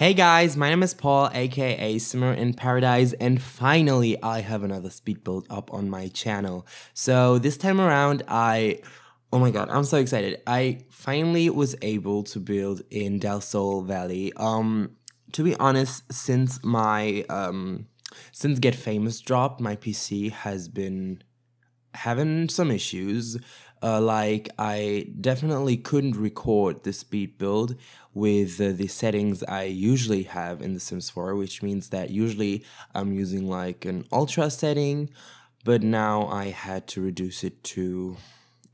Hey guys, my name is Paul, aka Simmer in Paradise, and finally I have another speed build up on my channel. So this time around, oh my god, I'm so excited. I finally was able to build in Del Sol Valley. To be honest, since Get Famous dropped, my PC has been having some issues. Like I definitely couldn't record the speed build with the settings I usually have in The Sims 4, which means that usually I'm using like an ultra setting, but now I had to reduce it to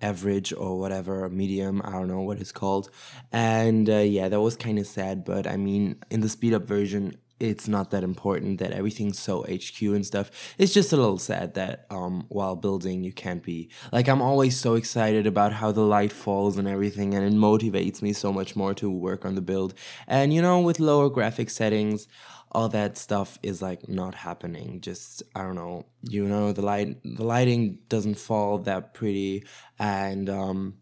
average or whatever, medium, I don't know what it's called. And yeah, that was kind of sad, but I mean, in the speed up version, it's not that important that everything's so HQ and stuff. It's just a little sad that while building you can't be like, I'm always so excited about how the light falls and everything, and it motivates me so much more to work on the build. And you know, with lower graphic settings, all that stuff is like not happening. Just, I don't know, you know, the lighting doesn't fall that pretty, and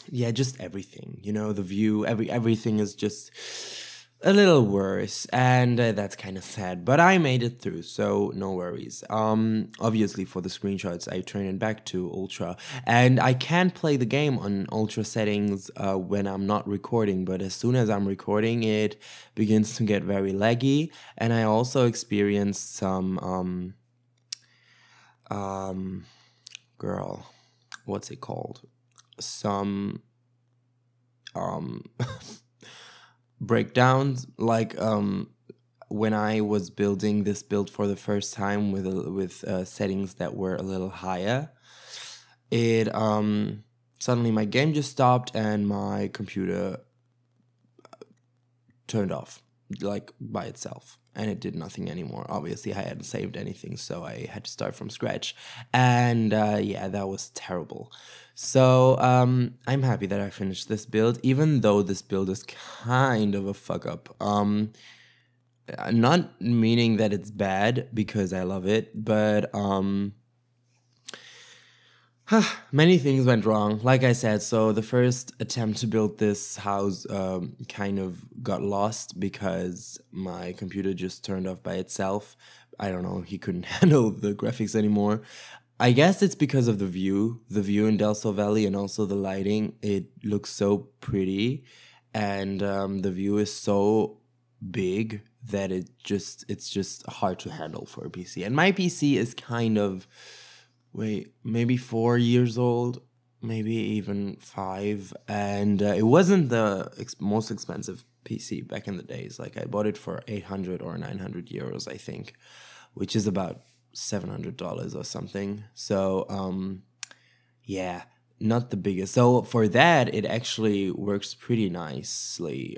yeah, just everything, you know, the view, everything is just a little worse, and that's kind of sad, but I made it through, so no worries. Obviously for the screenshots I turn it back to ultra, and I can play the game on ultra settings when I'm not recording, but as soon as I'm recording it begins to get very laggy. And I also experienced some girl, what's it called, some breakdowns, like when I was building this build for the first time with settings that were a little higher, it suddenly my game just stopped and my computer turned off like by itself, and it did nothing anymore. Obviously I hadn't saved anything, so I had to start from scratch, and yeah, that was terrible. So I'm happy that I finished this build, even though this build is kind of a fuck up. Not meaning that it's bad, because I love it, but many things went wrong, like I said. So the first attempt to build this house kind of got lost because my computer just turned off by itself. I don't know, he couldn't handle the graphics anymore. I guess it's because of the view in Del Sol Valley, and also the lighting. It looks so pretty, and the view is so big that it's just hard to handle for a PC. And my PC is kind of, wait, maybe 4 years old, maybe even 5, and it wasn't the most expensive PC back in the days. Like I bought it for 800 or 900 euros, I think, which is about $700 or something. So yeah, not the biggest. So for that, it actually works pretty nicely.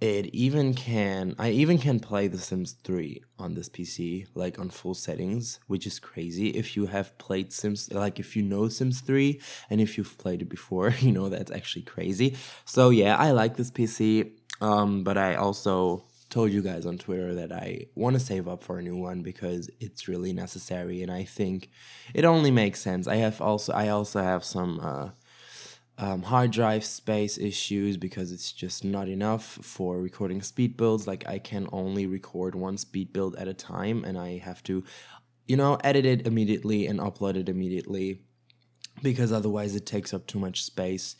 I even can play The Sims 3 on this PC, like on full settings, which is crazy. If you have played Sims, like if you know Sims 3 and if you've played it before, you know that's actually crazy. So yeah, I like this PC, but I also told you guys on Twitter that I want to save up for a new one because it's really necessary, and I think it only makes sense. I also have some hard drive space issues because it's just not enough for recording speed builds. Like I can only record one speed build at a time, and I have to, you know, edit it immediately and upload it immediately, because otherwise it takes up too much space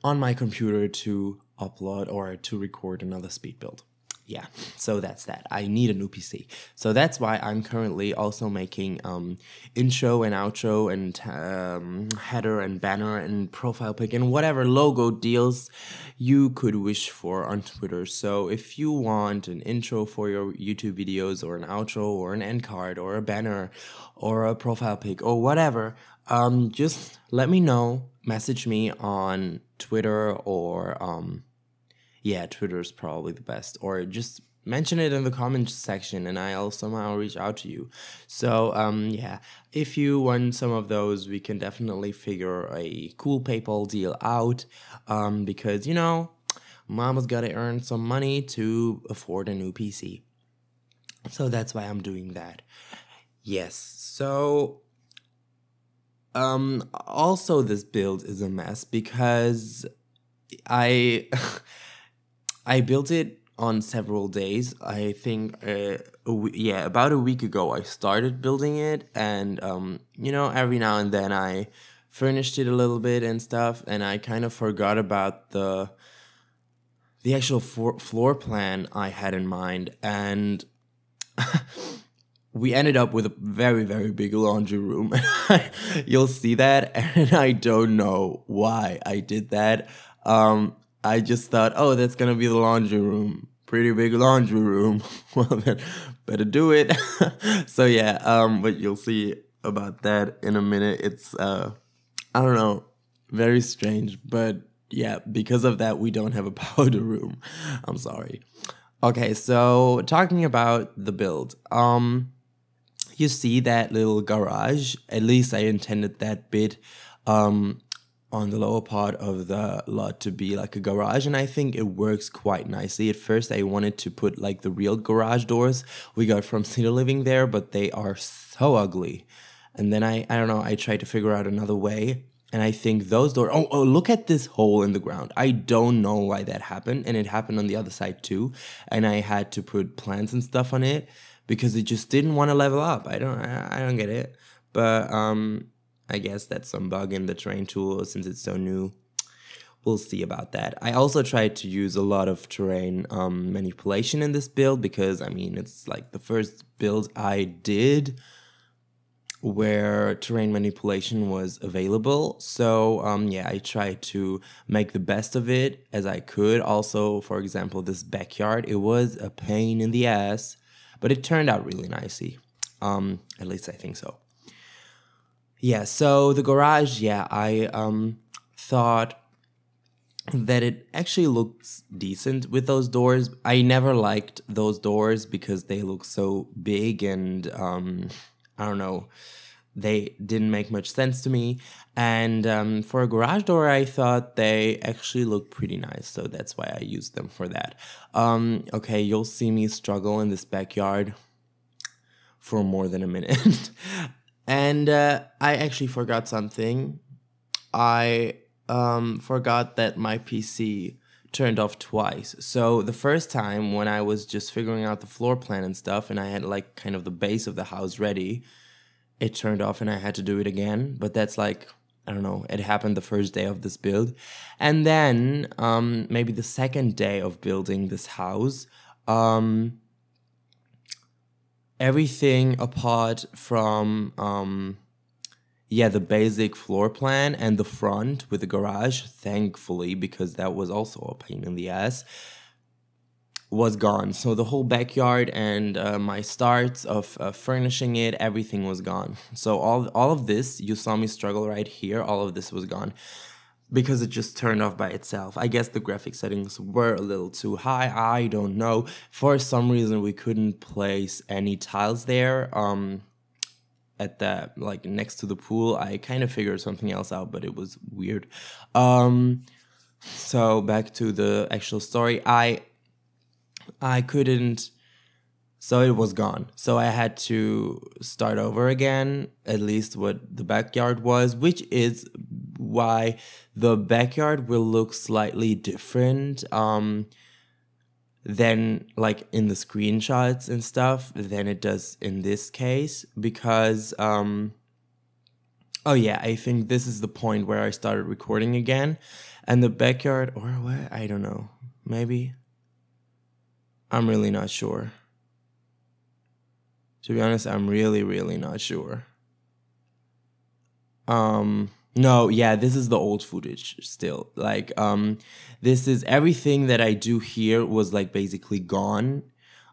on my computer to upload or to record another speed build. Yeah, so that's that. I need a new PC. So that's why I'm currently also making intro and outro and header and banner and profile pic and whatever logo deals you could wish for on Twitter. So if you want an intro for your YouTube videos, or an outro, or an end card, or a banner, or a profile pic, or whatever, just let me know. Message me on Twitter, or yeah, Twitter is probably the best, or just mention it in the comments section and I'll somehow reach out to you. So yeah, if you want some of those, we can definitely figure a cool PayPal deal out, because you know, mama's gotta earn some money to afford a new PC. So that's why I'm doing that. Yes, so also this build is a mess because I I built it on several days. I think, yeah, about a week ago I started building it, and every now and then I furnished it a little bit and stuff, and I kind of forgot about the actual floor plan I had in mind, and we ended up with a very, very big laundry room. You'll see that, and I don't know why I did that. I just thought, oh, that's gonna be the laundry room. Pretty big laundry room. Well, then, better do it. So yeah, but you'll see about that in a minute. It's, I don't know, very strange, but yeah, because of that, we don't have a powder room. I'm sorry. Okay, so talking about the build, you see that little garage, at least I intended that bit on the lower part of the lot to be like a garage, and I think it works quite nicely. At first I wanted to put like the real garage doors we got from Cedar Living there, but they are so ugly. And then I don't know, I tried to figure out another way, and I think those doors, oh, look at this hole in the ground. I don't know why that happened, and it happened on the other side too, and I had to put plants and stuff on it because it just didn't want to level up. I don't get it. But I guess that's some bug in the terrain tool since it's so new. We'll see about that. I also tried to use a lot of terrain manipulation in this build because, I mean, it's like the first build I did where terrain manipulation was available. So yeah, I tried to make the best of it as I could. Also, for example, this backyard, it was a pain in the ass, but it turned out really nicely. At least I think so. Yeah, so the garage, yeah, I thought that it actually looks decent with those doors. I never liked those doors because they look so big and I don't know, they didn't make much sense to me. And for a garage door, I thought they actually looked pretty nice, so that's why I used them for that. Okay, you'll see me struggle in this backyard for more than a minute. And I actually forgot something. I forgot that my PC turned off twice. So the first time when I was just figuring out the floor plan and stuff, and I had like kind of the base of the house ready, it turned off and I had to do it again. But that's like, I don't know, it happened the first day of this build. And then maybe the second day of building this house, everything apart from yeah, the basic floor plan and the front with the garage, thankfully, because that was also a pain in the ass, was gone. So the whole backyard and my starts of furnishing it, everything was gone. So all of this, you saw me struggle right here, all of this was gone because it just turned off by itself. I guess the graphic settings were a little too high, I don't know. For some reason we couldn't place any tiles there at the, like, next to the pool. I kind of figured something else out, but it was weird. So back to the actual story. I couldn't, so it was gone. So I had to start over again, at least what the backyard was, which is why the backyard will look slightly different than like in the screenshots and stuff than it does in this case, because oh yeah, I think this is the point where I started recording again, and the backyard, or what, I don't know, maybe, I'm really not sure. To be honest, I'm really not sure. No, yeah, this is the old footage still. Like, this is everything that I do here was like basically gone.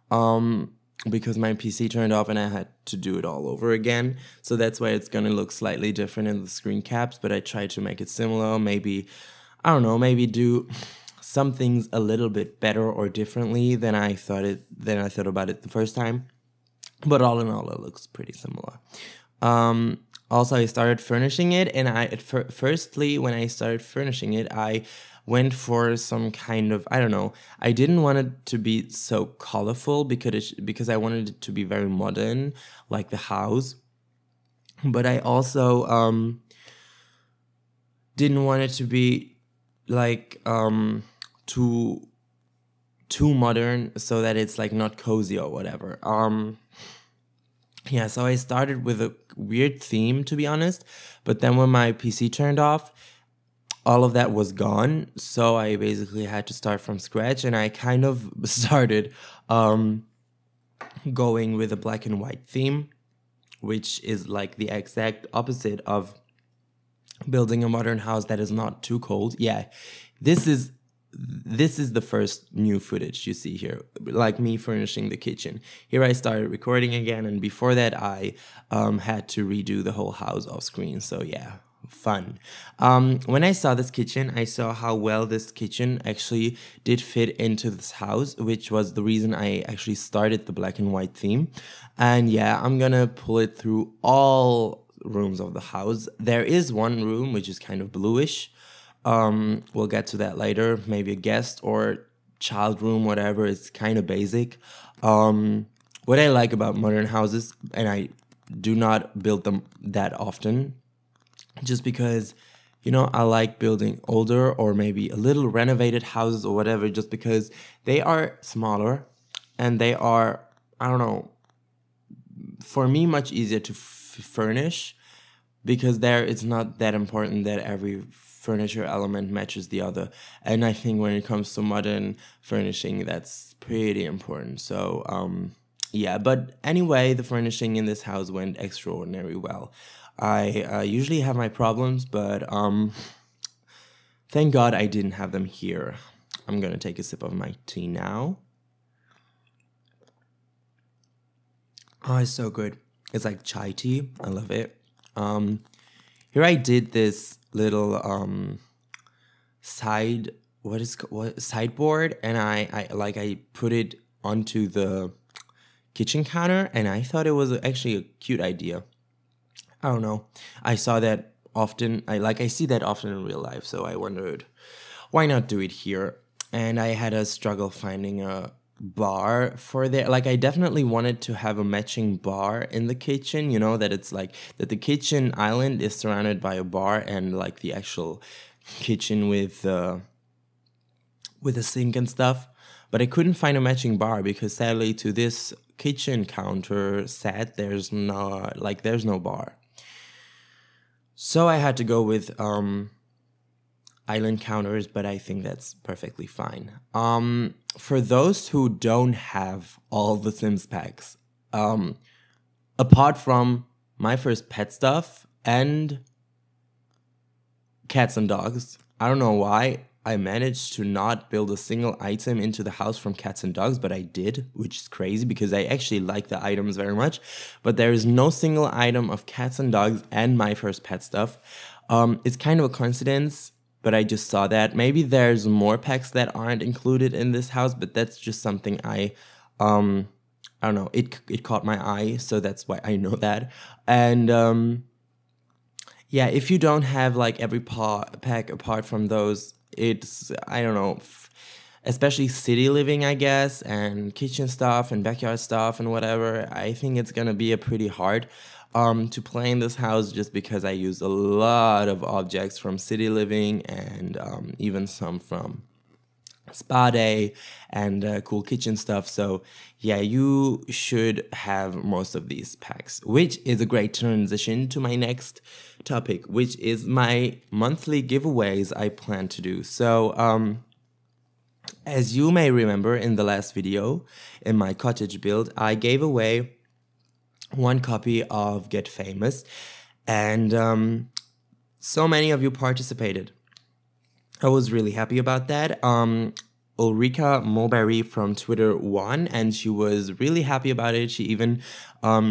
Because my PC turned off and I had to do it all over again. So that's why it's gonna look slightly different in the screen caps, but I tried to make it similar. Maybe, I don't know, maybe do some things a little bit better or differently than I thought about it the first time. But all in all, it looks pretty similar. Also, I started furnishing it, and firstly, when I started furnishing it, I went for some kind of, I don't know, I didn't want it to be so colorful because I wanted it to be very modern, like the house. But I also didn't want it to be like too too modern so that it's like not cozy or whatever. Yeah, so I started with a weird theme, to be honest, but then when my PC turned off, all of that was gone. So I basically had to start from scratch, and I kind of started going with a black and white theme, which is like the exact opposite of building a modern house that is not too cold. Yeah, this is the first new footage you see here, like me furnishing the kitchen. Here I started recording again, and before that I had to redo the whole house off screen. So yeah, fun. When I saw this kitchen, I saw how well this kitchen actually did fit into this house, which was the reason I actually started the black and white theme. And yeah, I'm gonna pull it through all rooms of the house. There is one room which is kind of bluish. We'll get to that later. Maybe a guest or child room, whatever. It's kind of basic. What I like about modern houses, and I do not build them that often, just because, you know, I like building older or maybe a little renovated houses or whatever, just because they are smaller and they are, I don't know, for me, much easier to furnish, because there it's not that important that every furniture element matches the other. And I think when it comes to modern furnishing, that's pretty important. So yeah, but anyway, the furnishing in this house went extraordinarily well. I usually have my problems, but thank God I didn't have them here. I'm gonna take a sip of my tea now. Oh, it's so good. It's like chai tea. I love it. Here I did this little sideboard, and I put it onto the kitchen counter, and I thought it was actually a cute idea. I don't know. I saw that often. I see that often in real life, so I wondered why not do it here. And I had a struggle finding a bar for there. Like, I definitely wanted to have a matching bar in the kitchen, you know, that it's like that the kitchen island is surrounded by a bar, and like the actual kitchen with a sink and stuff. But I couldn't find a matching bar because sadly to this kitchen counter set there's no bar. So I had to go with island counters, but I think that's perfectly fine. For those who don't have all the Sims packs, apart from my first pet stuff and cats and dogs, I don't know why I managed to not build a single item into the house from cats and dogs, but I did, which is crazy because I actually like the items very much. But there is no single item of cats and dogs and my first pet stuff. It's kind of a coincidence, but I just saw that. Maybe there's more packs that aren't included in this house, but that's just something I don't know. It caught my eye, so that's why I know that. And yeah, if you don't have like every pack apart from those, it's, I don't know, especially city living, I guess, and kitchen stuff and backyard stuff and whatever, I think it's gonna be a pretty hard to play in this house, just because I use a lot of objects from city living and even some from spa day and cool kitchen stuff. So yeah, you should have most of these packs, which is a great transition to my next topic, which is my monthly giveaways I plan to do. So as you may remember, in the last video in my cottage build, I gave away one copy of Get Famous, and so many of you participated. I was really happy about that. Ulrika Mulberry from Twitter won, and she was really happy about it. She even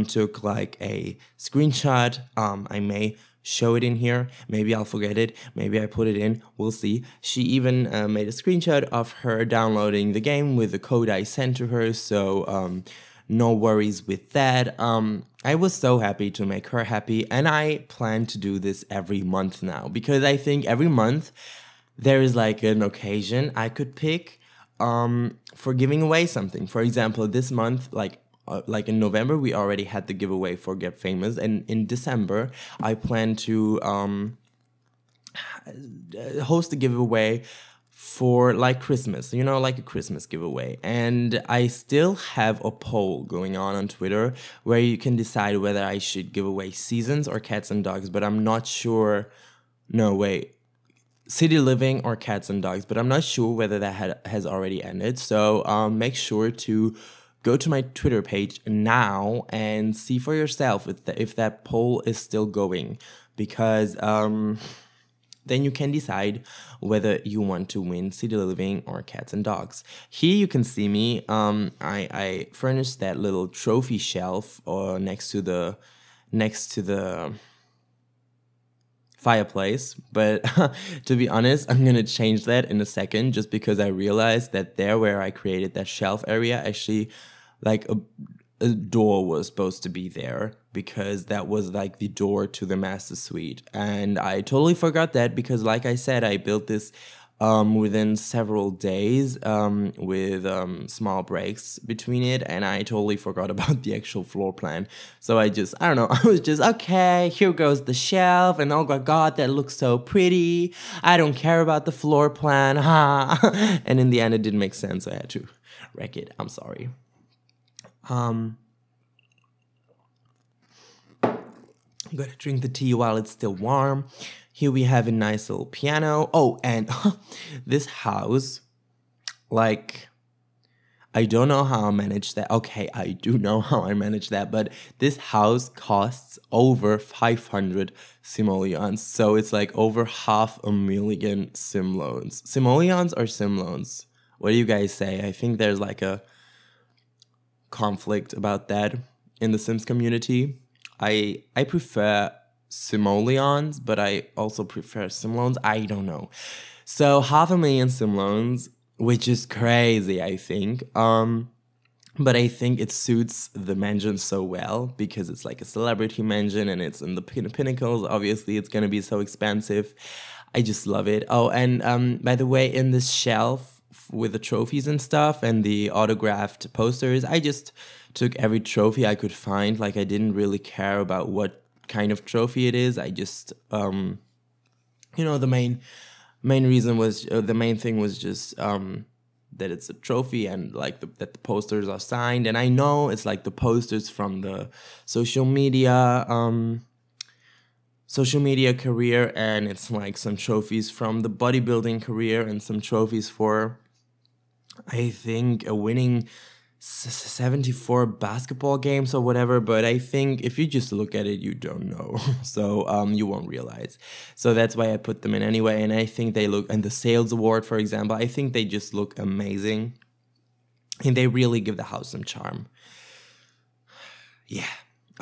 took like a screenshot. I may show it in here. Maybe I'll forget it. Maybe I put it in. We'll see. She even made a screenshot of her downloading the game with the code I sent to her. So no worries with that. I was so happy to make her happy, and I plan to do this every month now, because I think every month there is like an occasion I could pick for giving away something. For example, this month, like in November, we already had the giveaway for Get Famous, and in December, I plan to host a giveaway for like Christmas, you know, like a Christmas giveaway. And I still have a poll going on Twitter where you can decide whether I should give away seasons or cats and dogs, but I'm not sure. No, wait. City living or cats and dogs, but I'm not sure whether that has already ended. So make sure to go to my Twitter page now and see for yourself if that poll is still going, because then you can decide whether you want to win city living or cats and dogs. Here you can see me. I furnished that little trophy shelf next to the fireplace, but to be honest, I'm gonna change that in a second, just because I realized that there where I created that shelf area, actually like a door was supposed to be there, because that was like the door to the master suite, and I totally forgot that, because like I said, I built this within several days with small breaks between it, and I totally forgot about the actual floor plan. So I don't know, I was just, okay, here goes the shelf, and oh my god, that looks so pretty, I don't care about the floor plan, ha. And in the end it didn't make sense, so I had to wreck it. I'm sorry. I'm gonna drink the tea while it's still warm. Here we have a nice little piano. Oh, and this house, like, I don't know how I managed that. Okay, I do know how I managed that, but this house costs over 500 simoleons. So it's like over 500,000 sim loans. Simoleons or sim loans? What do you guys say? I think there's like a conflict about that in the Sims community. I prefer simoleons, but I also prefer sim loans. I don't know. So 500,000 sim loans, which is crazy, I think. But I think it suits the mansion so well, because it's like a celebrity mansion and it's in the pinnacles. Obviously, it's gonna be so expensive. I just love it. Oh, and by the way, in this shelf with the trophies and stuff and the autographed posters, I just took every trophy I could find. Like, I didn't really care about what kind of trophy it is. I just, the main reason was, the main thing was just that it's a trophy, and like that the posters are signed. And I know it's like the posters from the social media career, and it's like some trophies from the bodybuilding career, and some trophies for, I think, a winning 74 basketball games or whatever. But I think if you just look at it, you don't know. So you won't realize. So that's why I put them in anyway. And I think they look, and the sales award, for example, I think they just look amazing. And they really give the house some charm. Yeah.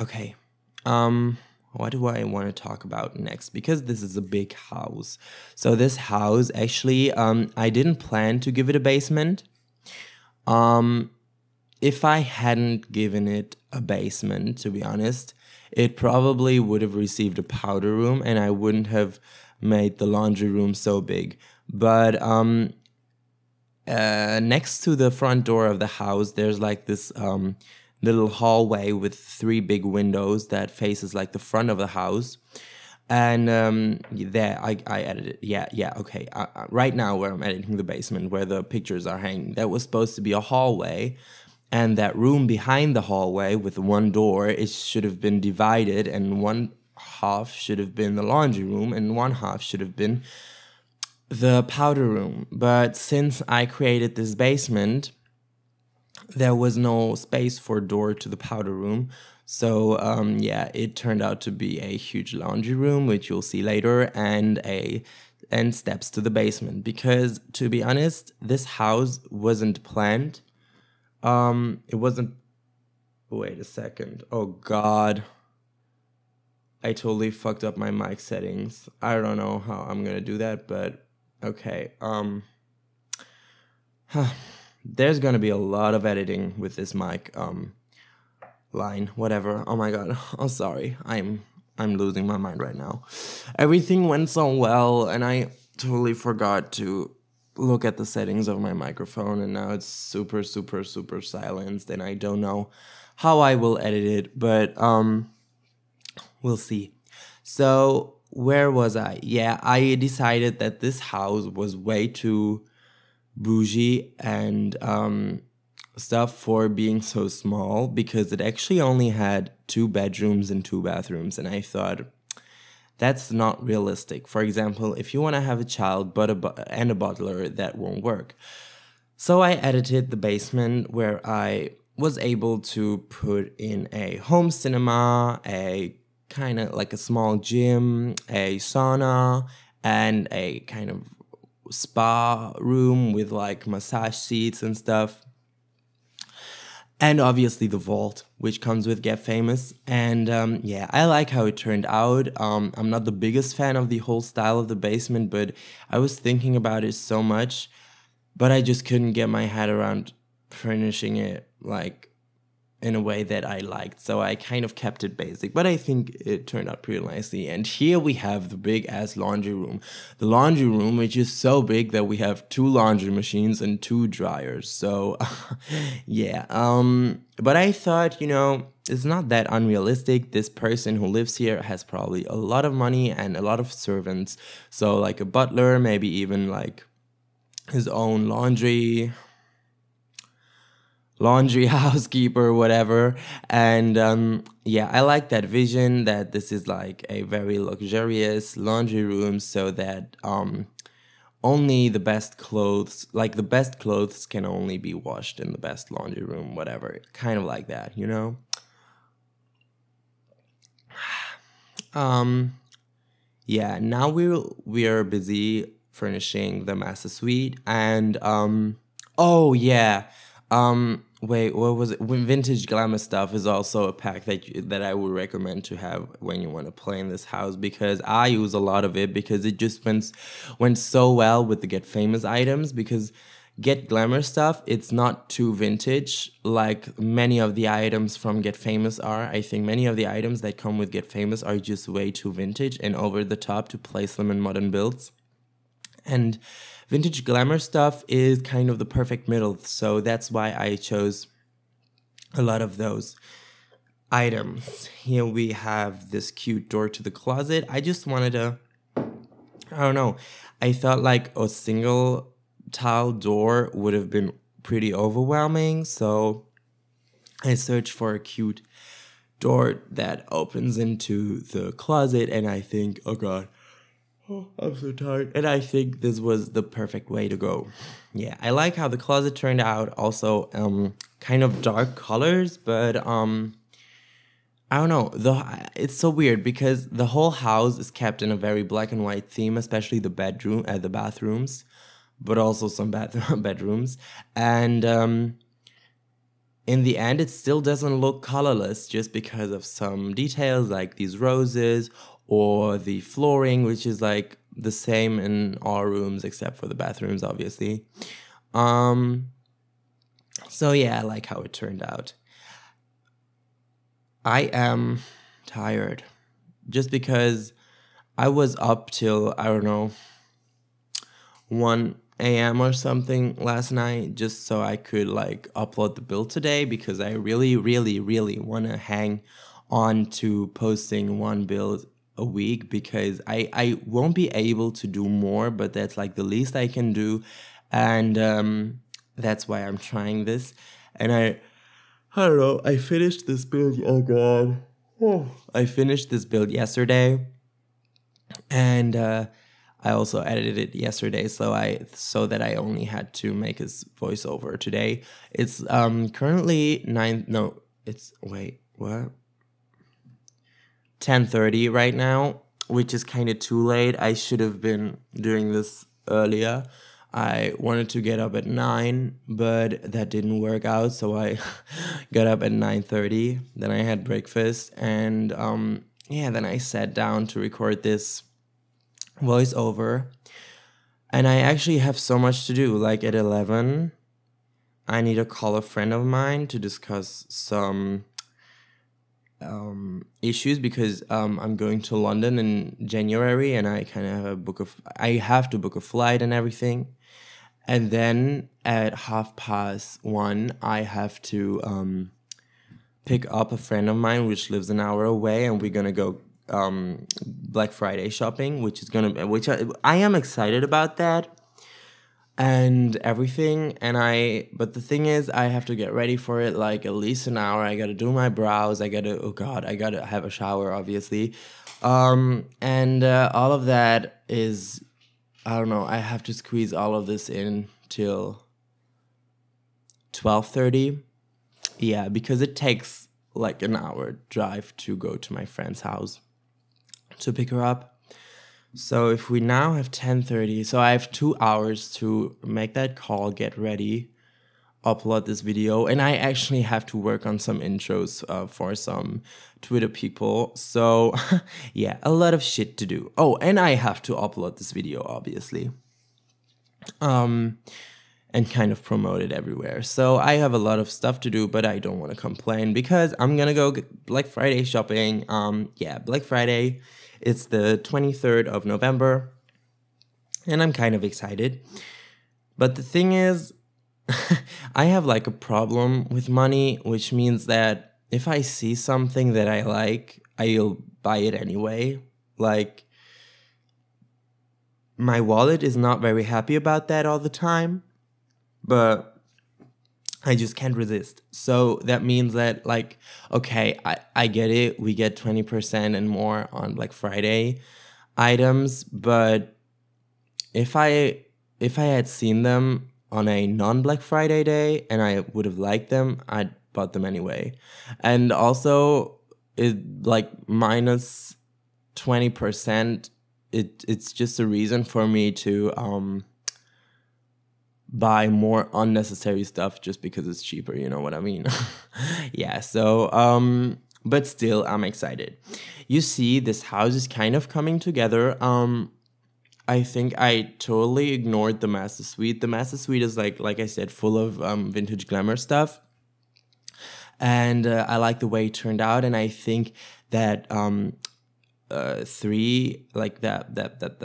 Okay. What do I want to talk about next? Because this is a big house. So this house, actually, I didn't plan to give it a basement. If I hadn't given it a basement, to be honest, it probably would have received a powder room, and I wouldn't have made the laundry room so big. But next to the front door of the house, there's like this little hallway with 3 big windows that faces like the front of the house. And there, I edited. Yeah, okay. Right now, where I'm editing the basement, where the pictures are hanging, that was supposed to be a hallway. And that room behind the hallway with one door, it should have been divided, and one half should have been the laundry room, and one half should have been the powder room. But since I created this basement, there was no space for a door to the powder room. So yeah, it turned out to be a huge laundry room, which you'll see later, and steps to the basement. Because to be honest, this house wasn't planned. It wasn't. Wait a second. Oh God. I totally fucked up my mic settings. I don't know how I'm gonna do that, but okay. There's gonna be a lot of editing with this mic line, whatever. Oh my God. Oh, sorry. I'm losing my mind right now. Everything went so well, and I totally forgot to look at the settings of my microphone, and now it's super silenced, and I don't know how I will edit it, but we'll see. So where was I? Yeah, I decided that this house was way too bougie and stuff for being so small because it actually only had 2 bedrooms and 2 bathrooms. And I thought, that's not realistic. For example, if you want to have a child and a butler, that won't work. So I edited the basement where I was able to put in a home cinema, a kind of like a small gym, a sauna, and a kind of spa room with like massage seats and stuff. And obviously the vault, which comes with Get Famous. And yeah, I like how it turned out. I'm not the biggest fan of the whole style of the basement, but I was thinking about it so much, but I just couldn't get my head around furnishing it like in a way that I liked. So I kind of kept it basic, but I think it turned out pretty nicely. And here we have the big ass laundry room. The laundry room, which is so big that we have 2 laundry machines and 2 dryers. So yeah, but I thought, it's not that unrealistic. This person who lives here has probably a lot of money and a lot of servants. So like a butler, maybe even like his own laundry housekeeper, whatever. And yeah, I like that vision that this is like a very luxurious laundry room, so that only the best clothes, like the best clothes can only be washed in the best laundry room, whatever, kind of like that, yeah, now we're busy furnishing the master suite. And oh yeah, wait, what was it? Vintage glamour stuff is also a pack that I would recommend to have when you want to play in this house, because I use a lot of it because it just went so well with the Get Famous items. Because Get Glamour stuff, it's not too vintage like many of the items from Get Famous are. I think many of the items that come with Get Famous are just way too vintage and over the top to place them in modern builds. And vintage glamour stuff is kind of the perfect middle, so that's why I chose a lot of those items. Here we have this cute door to the closet. I just wanted I don't know, I thought like a single tile door would have been pretty overwhelming, so I searched for a cute door that opens into the closet, and I think, oh god, I'm so tired. And I think this was the perfect way to go. Yeah, I like how the closet turned out. Also, kind of dark colors, but I don't know. It's so weird because the whole house is kept in a very black and white theme, especially the bathrooms, but also some bedrooms. And in the end, it still doesn't look colorless just because of some details like these roses or the flooring, which is like the same in all rooms except for the bathrooms, obviously. So yeah, I like how it turned out. I am tired just because I was up till, I don't know, 1 a.m. or something last night just so I could like upload the build today, because I really, really, really want to hang on to posting 1 build a week, because I won't be able to do more, but that's like the least I can do. And that's why I'm trying this. And I don't know, I finished this build, oh god. I finished this build yesterday, and I also edited it yesterday, so that I only had to make his voiceover today. It's currently 10:30 right now, which is kind of too late. I should have been doing this earlier. I wanted to get up at 9, but that didn't work out, so I got up at 9:30. Then I had breakfast, and yeah, then I sat down to record this voiceover. And I actually have so much to do. Like at 11, I need to call a friend of mine to discuss some issues, because I'm going to London in January, and I kind of have to book a flight and everything. And then at 1:30, I have to pick up a friend of mine which lives an hour away, and we're gonna go Black Friday shopping, which I am excited about that and everything. But the thing is, I have to get ready for it like at least an hour. I gotta do my brows. Oh God, I gotta have a shower, obviously. And all of that is, I don't know, I have to squeeze all of this in till 12:30. Yeah, because it takes like an hour drive to go to my friend's house to pick her up. So if we now have 10:30, so I have 2 hours to make that call, get ready, upload this video, and I actually have to work on some intros for some Twitter people. So yeah, a lot of shit to do. Oh, and I have to upload this video, obviously. And kind of promote it everywhere. So I have a lot of stuff to do, but I don't want to complain because I'm gonna go Black Friday shopping. Yeah, Black Friday. It's the 23rd of November, and I'm kind of excited. But the thing is, I have like a problem with money, which means that if I see something that I like, I'll buy it anyway. Like, my wallet is not very happy about that all the time, but I just can't resist. So that means that, like, okay, I get it. We get 20% and more on Black Friday items, but if I had seen them on a non-Black Friday day and I would have liked them, I'd bought them anyway. And also, it like minus 20%. It's just a reason for me to buy more unnecessary stuff just because it's cheaper, you know what I mean? Yeah, so but still I'm excited. You see, this house is kind of coming together. I think I totally ignored the master suite. The master suite is like I said, full of vintage glamour stuff. And I like the way it turned out, and I think that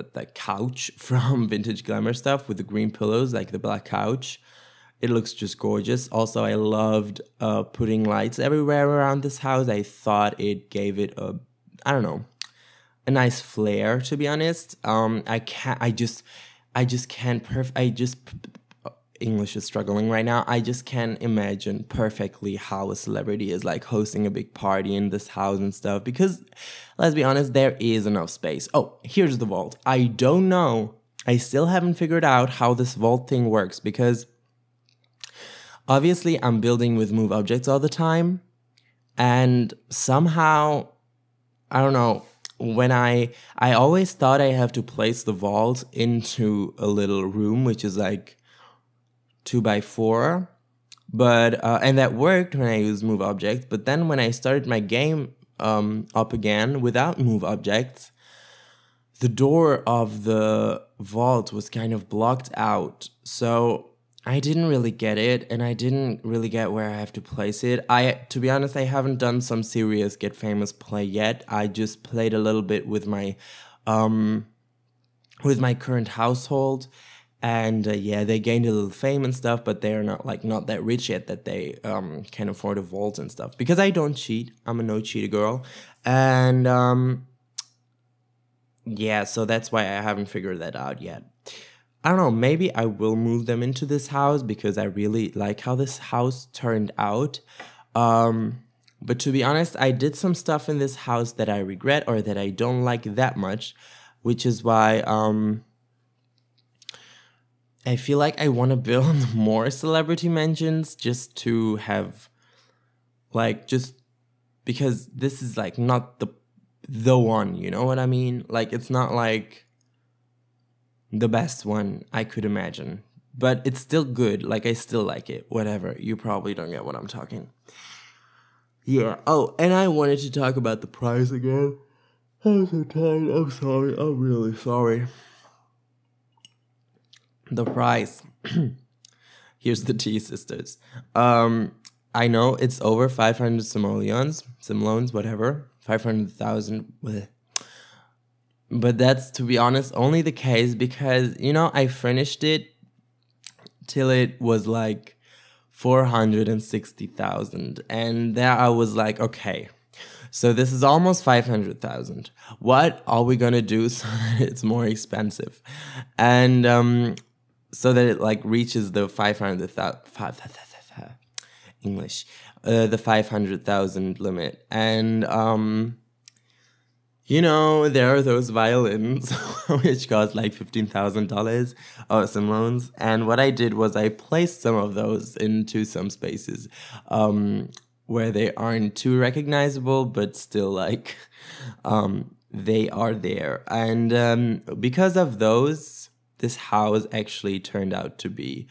that couch from Vintage Glamour stuff with the green pillows, like the black couch, it looks just gorgeous. Also, I loved putting lights everywhere around this house. I thought it gave it a nice flair, to be honest. English is struggling right now. I just can't imagine perfectly how a celebrity is like hosting a big party in this house and stuff, because let's be honest, there is enough space. Oh, here's the vault. I don't know. I still haven't figured out how this vault thing works, because obviously I'm building with move objects all the time, and somehow, I don't know, when I always thought I have to place the vault into a little room, which is like 2x4, but and that worked when I used move objects. But then when I started my game up again without move objects, the door of the vault was kind of blocked out. So I didn't really get it, and I didn't really get where I have to place it. To be honest, I haven't done some serious Get Famous play yet. I just played a little bit with my current household. And yeah, they gained a little fame and stuff, but they're not that rich yet that they can afford a vault and stuff. Because I don't cheat, I'm a no cheater girl, and yeah, so that's why I haven't figured that out yet. I don't know, maybe I will move them into this house because I really like how this house turned out. But to be honest, I did some stuff in this house that I regret or that I don't like that much, which is why I feel like I want to build more celebrity mansions just to have, like, just because this is like not the one, you know what I mean? Like, it's not like the best one I could imagine, but it's still good. Like, I still like it. Whatever. You probably don't get what I'm talking. Yeah. Oh, and I wanted to talk about the price again. I'm so tired. I'm sorry. I'm really sorry. The price. Here's the tea, sisters. I know it's over 500 simoleons, whatever. 500,000. But that's, to be honest, only the case because, you know, I furnished it till it was like 460,000. And there I was like, okay, So this is almost 500,000. What are we gonna do so that it's more expensive? And so that it like reaches the 500,000 English, the 500,000 limit. And you know, there are those violins which cost like $15,000 or some loans. And what I did was I placed some of those into some spaces where they aren't too recognizable, but still like they are there. And because of those, this house actually turned out to be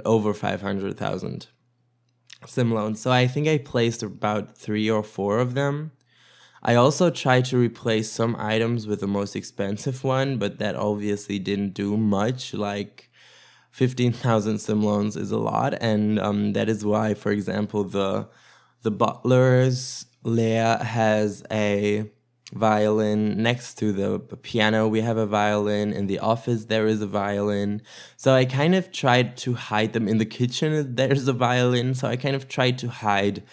over 500,000 sim loans. So I think I placed about 3 or 4 of them. I also tried to replace some items with the most expensive one, but that obviously didn't do much. Like 15,000 sim loans is a lot, and that is why, for example, the butler's lair has a violin next to the piano. We have a violin in the office. There is a violin. So I kind of tried to hide them in the kitchen. There's a violin. So I kind of tried to hide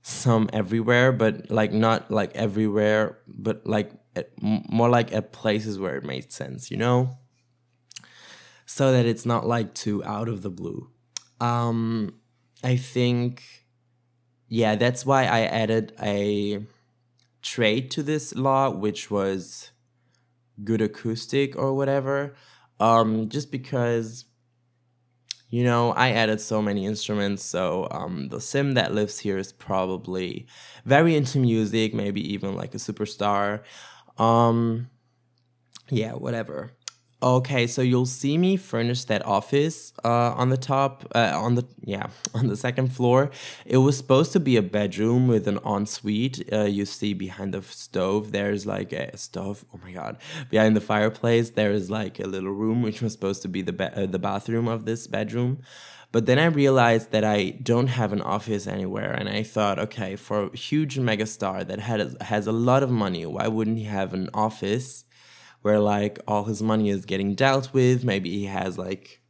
some everywhere, but like not like everywhere, but like more like at places where it made sense, you know? So that it's not like too out of the blue. I think, yeah, that's why I added a trait to this law, which was good acoustic or whatever. Just because, you know, I added so many instruments, so the sim that lives here is probably very into music, maybe even like a superstar. Yeah, whatever. Okay, so you'll see me furnish that office on the top, on the second floor. It was supposed to be a bedroom with an ensuite. You see behind the stove, there's like a stove. Oh my God! Behind the fireplace, there is like a little room which was supposed to be the bathroom of this bedroom. But then I realized that I don't have an office anywhere, and I thought, okay, for a huge megastar that has a lot of money, why wouldn't he have an office where like all his money is getting dealt with? Maybe he has like,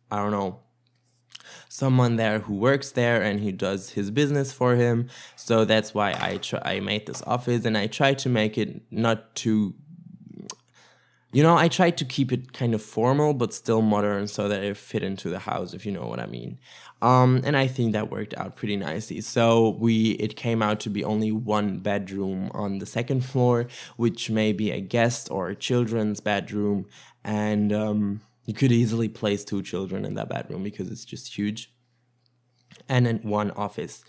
I don't know, someone there who works there and he does his business for him. So that's why I made this office, and I tried to make it not too, you know, I tried to keep it kind of formal but still modern so that it fit into the house, if you know what I mean. And I think that worked out pretty nicely. So it came out to be only one bedroom on the second floor, which may be a guest or a children's bedroom. And you could easily place 2 children in that bedroom because it's just huge. And then one office.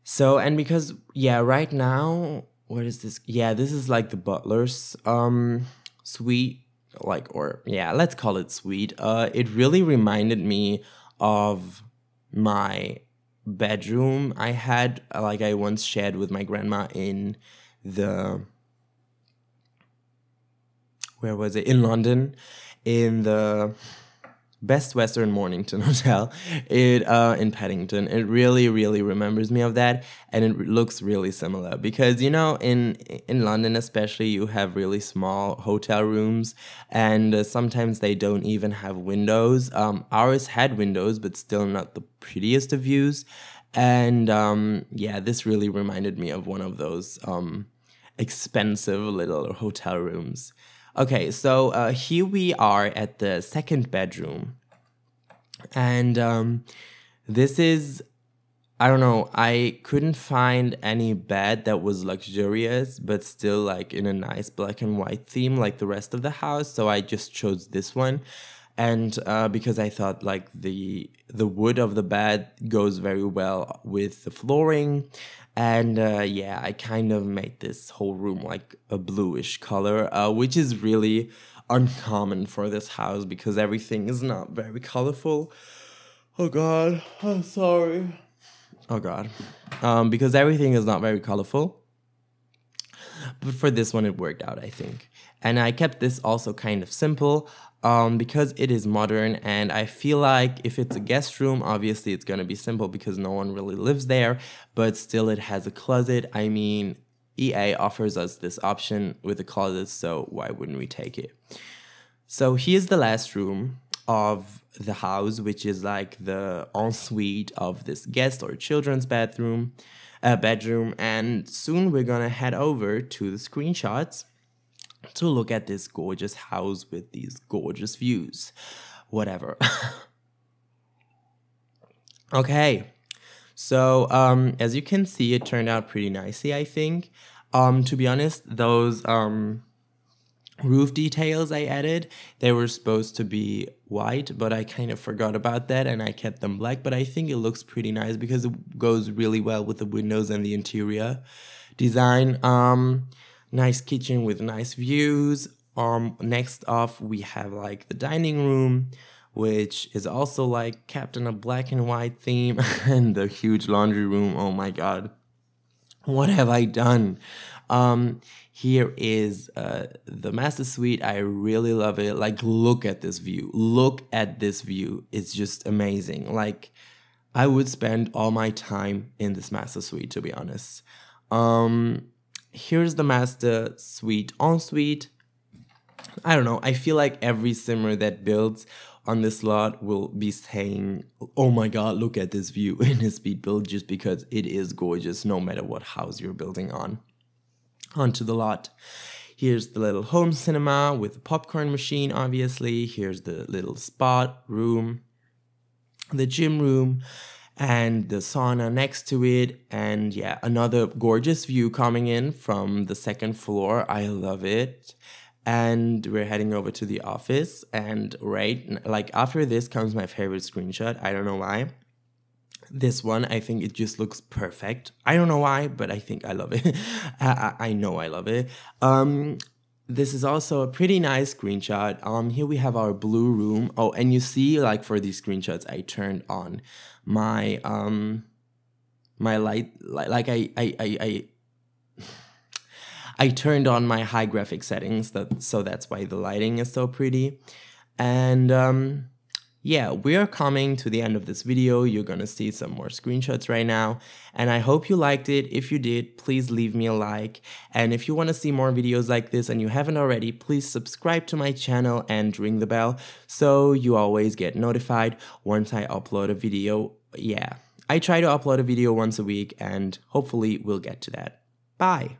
So, and because, yeah, right now, what is this? Yeah, this is like the butler's suite, like, or yeah, let's call it suite. It really reminded me of my bedroom I had, like I once shared with my grandma in where was it? In London, in the Best Western Mornington Hotel in Paddington. It really, really remembers me of that, and it looks really similar because, you know, in London especially, you have really small hotel rooms, and sometimes they don't even have windows. Ours had windows, but still not the prettiest of views, and yeah, this really reminded me of one of those expensive little hotel rooms. Okay, so here we are at the second bedroom. And this is, I don't know, I couldn't find any bed that was luxurious, but still like in a nice black and white theme like the rest of the house. So I just chose this one. And because I thought like the wood of the bed goes very well with the flooring. And yeah, I kind of made this whole room like a bluish color, which is really uncommon for this house because everything is not very colorful. Oh God, I'm sorry. Oh God. Because everything is not very colorful. But for this one, it worked out, I think. And I kept this also kind of simple because it is modern, and I feel like if it's a guest room, obviously it's going to be simple because no one really lives there, but still it has a closet. I mean, EA offers us this option with a closet, so why wouldn't we take it? So here's the last room of the house, which is like the ensuite of this guest or children's bathroom. bedroom, and soon we're gonna head over to the screenshots to look at this gorgeous house with these gorgeous views. Whatever. Okay, so as you can see, it turned out pretty nicely, I think. To be honest, those roof details I added, they were supposed to be white, but I kind of forgot about that and I kept them black. But I think it looks pretty nice because it goes really well with the windows and the interior design. Nice kitchen with nice views. Next off, we have like the dining room, which is also like kept in a black and white theme, and the huge laundry room. Oh my god, what have I done? Here is the master suite. I really love it. Like, look at this view. Look at this view. It's just amazing. Like, I would spend all my time in this master suite, to be honest. Here's the master suite ensuite. I don't know. I feel like every simmer that builds on this lot will be saying, oh my god, look at this view in his speed build, just because it is gorgeous no matter what house you're building on. Onto the lot. Here's the little home cinema with the popcorn machine, obviously. Here's the little spa room, the gym room, and the sauna next to it. And yeah, another gorgeous view coming in from the second floor. I love it. And we're heading over to the office, and right, like after this comes my favorite screenshot. I don't know why. This one, I think it just looks perfect. I don't know why, but I think I love it. I know I love it. This is also a pretty nice screenshot. Here we have our blue room. Oh, and you see, like for these screenshots, I turned on my my light, like I turned on my high graphic settings, so that's why the lighting is so pretty. And yeah, we are coming to the end of this video. You're gonna see some more screenshots right now, and I hope you liked it. If you did, please leave me a like, and if you want to see more videos like this and you haven't already, please subscribe to my channel and ring the bell so you always get notified once I upload a video. Yeah, I try to upload a video once a week, and hopefully we'll get to that. Bye!